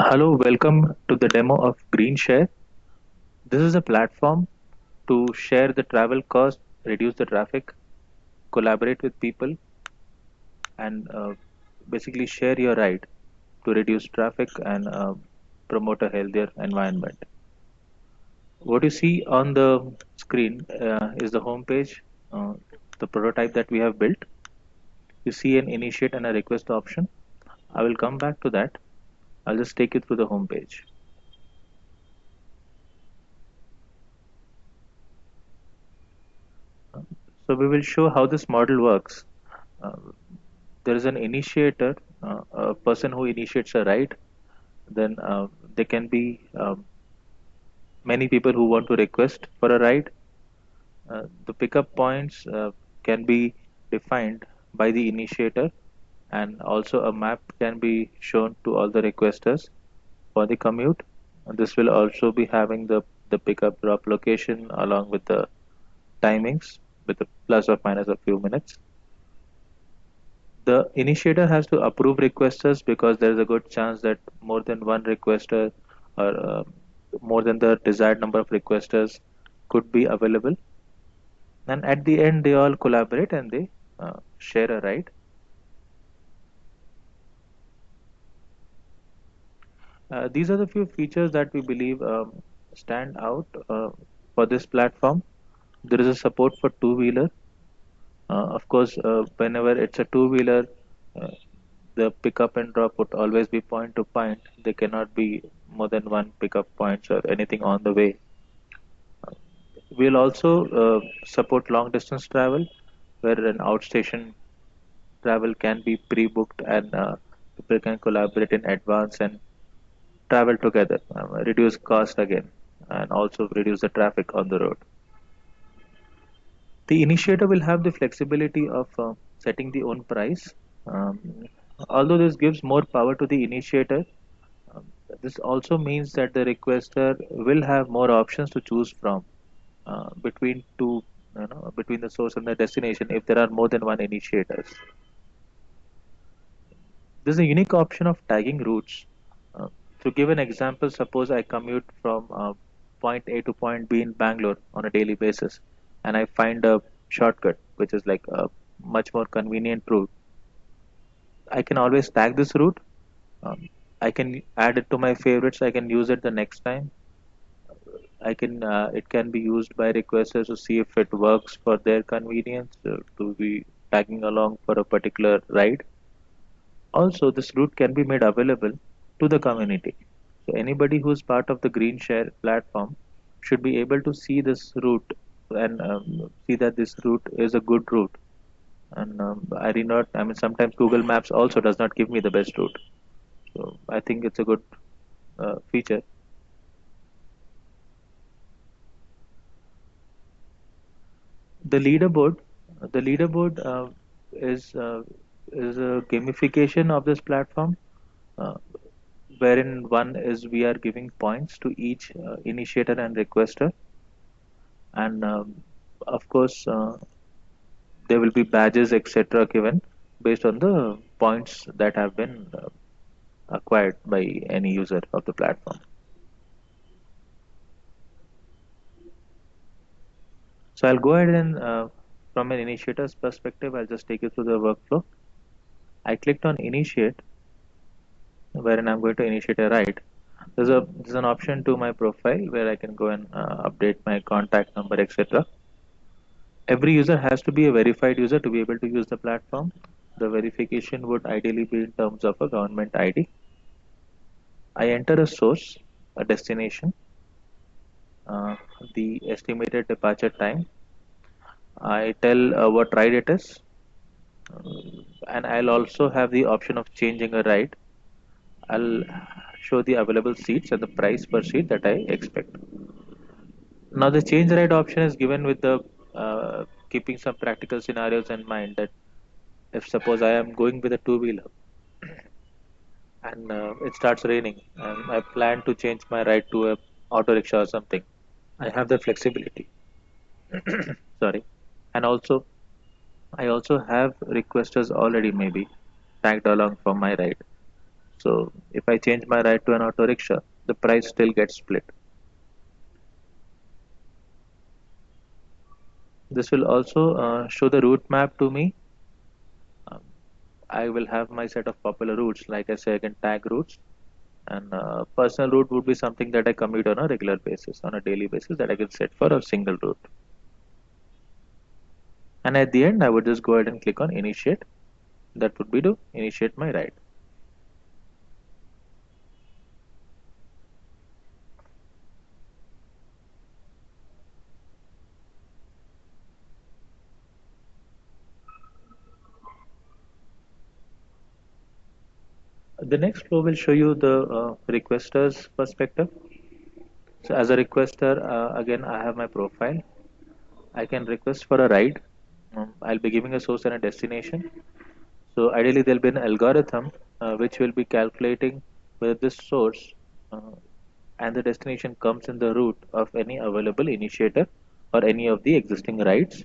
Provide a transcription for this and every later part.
Hello, welcome to the demo of Greenshare. This is a platform to share the travel cost, reduce the traffic, collaborate with people, and basically share your ride to reduce traffic and promote a healthier environment. What you see on the screen is the home page, the prototype that we have built. You see an initiate and a request option. I will come back to that. I'll just take you through the home page. So we will show how this model works. Uh, there is an initiator, a person who initiates a ride. Then there can be many people who want to request for a ride. The pickup points can be defined by the initiator, and also a map can be shown to all the requesters for the commute. And this will also be having the pickup drop location along with the timings with a plus or minus a few minutes. The initiator has to approve requesters because there is a good chance that more than one requester or more than the desired number of requesters could be available. And at the end, they all collaborate and they share a ride. These are the few features that we believe stand out for this platform. There is a support for two-wheeler. Of course, whenever it's a two-wheeler, uh, the pickup and drop would always be point to point. There cannot be more than one pickup points or anything on the way. We'll also support long distance travel, where an outstation travel can be pre-booked and people can collaborate in advance and travel together, reduce cost again, and also reduce the traffic on the road. The initiator will have the flexibility of setting the own price. Um, Although this gives more power to the initiator, um, this also means that the requester will have more options to choose from between between the source and the destination if there are more than one initiators. There's a unique option of tagging routes. Uh, to give an example, suppose I commute from point A to point B in Bangalore on a daily basis, and I find a shortcut which is like a much more convenient route. I can always tag this route. Um, I can add it to my favorites. I can use it the next time. I can it can be used by requesters to see if it works for their convenience to be tagging along for a particular ride. Also, this route can be made available to the community. So anybody who is part of the Greenshare platform should be able to see this route and see that this route is a good route. And I did not. I mean, sometimes Google Maps also does not give me the best route. So I think it's a good feature. The leaderboard, the leaderboard is a gamification of this platform, uh, wherein one is we are giving points to each initiator and requester, and of course there will be badges etc. given based on the points that have been acquired by any user of the platform. So I'll go ahead and from an initiator's perspective, I'll just take you through the workflow. I clicked on initiate, wherein I'm going to initiate a ride. There's an option to my profile where I can go and update my contact number, etc. Every user has to be a verified user to be able to use the platform. The verification would ideally be in terms of a government ID. I enter a source, a destination, uh, the estimated departure time. I tell what ride it is, and I'll also have the option of changing a ride. I'll show the available seats and the price per seat that I expect. Now the change ride option is given with the keeping some practical scenarios in mind that if suppose I am going with a two-wheeler and it starts raining and I plan to change my ride to a auto rickshaw or something, I have the flexibility. Sorry, and also I also have requesters already maybe tagged along for my ride. So if I change my ride to an auto rickshaw, the price still gets split. This will also show the route map to me. Um, I will have my set of popular routes. Like I say, I can tag routes, and personal route would be something that I commute on a regular basis, on a daily basis, that I can set for a single route. And at the end, I would just go ahead and click on initiate. That would be to initiate my ride. The next flow will show you the requester's perspective. So as a requester, again, I have my profile. I can request for a ride. I'll be giving a source and a destination. So ideally, there'll be an algorithm which will be calculating whether this source and the destination comes in the route of any available initiator or any of the existing rides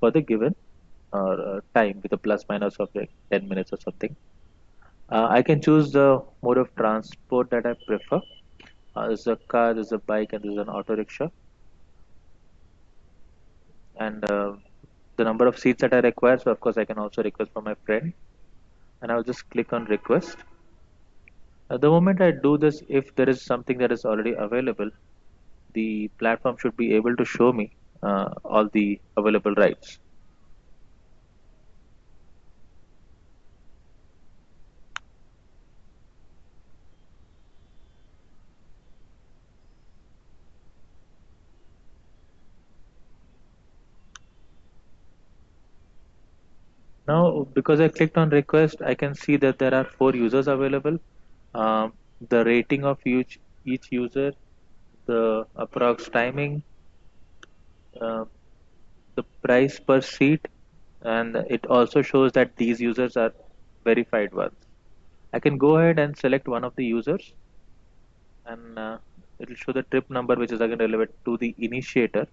for the given or time with a plus minus of like 10 minutes or something. I can choose the mode of transport that I prefer. There's a car, there's a bike, and there's an auto rickshaw. And the number of seats that I require. So of course I can also request for my friend, and I'll just click on request. The moment I do this, if there is something that is already available, the platform should be able to show me all the available rides. Now, because I clicked on request, I can see that there are 4 users available. Um, the rating of each user, the approx timing, uh, the price per seat, and it also shows that these users are verified ones. I can go ahead and select one of the users, and it will show the trip number, which is again relevant to the initiator.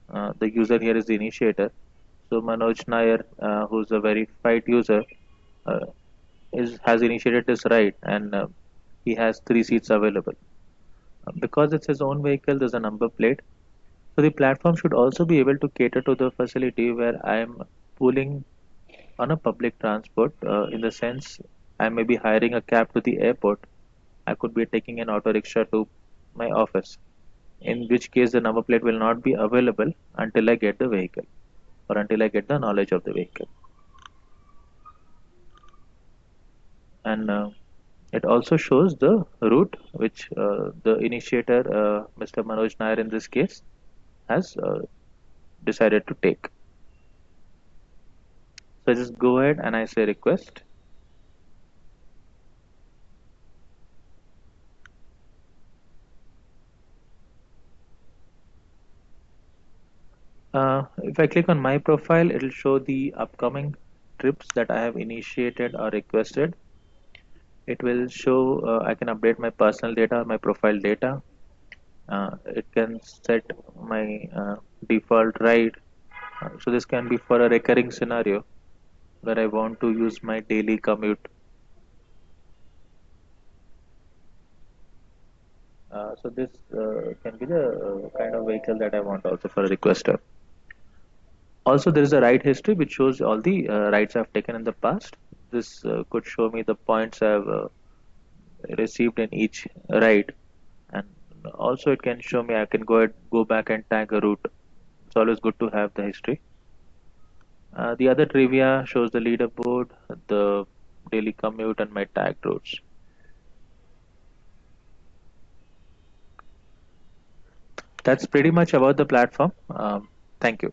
The user here is the initiator. So Manoj Nair, who's a verified user, uh, has initiated this ride, and he has 3 seats available. Because it's his own vehicle, there's a number plate. So the platform should also be able to cater to the facility where I am pulling on a public transport. In the sense, I may be hiring a cab to the airport. I could be taking an auto rickshaw to my office. In which case, the number plate will not be available until I get the vehicle or until I get the knowledge of the vehicle. And it also shows the route which the initiator, Mr. Manoj Nair in this case, has decided to take. So I just go ahead and I say request. If I click on my profile, it will show the upcoming trips that I have initiated or requested. It will show I can update my personal data, my profile data. It can set my default ride. So this can be for a recurring scenario where I want to use my daily commute. So this can be the kind of vehicle that I want also for a requester. Also, there is a ride history which shows all the rides I've taken in the past. This could show me the points I've received in each ride, and also it can show me I can go back and tag a route. It's always good to have the history. The other trivia shows the leaderboard, the daily commute, and my tagged routes. That's pretty much about the platform. Thank you.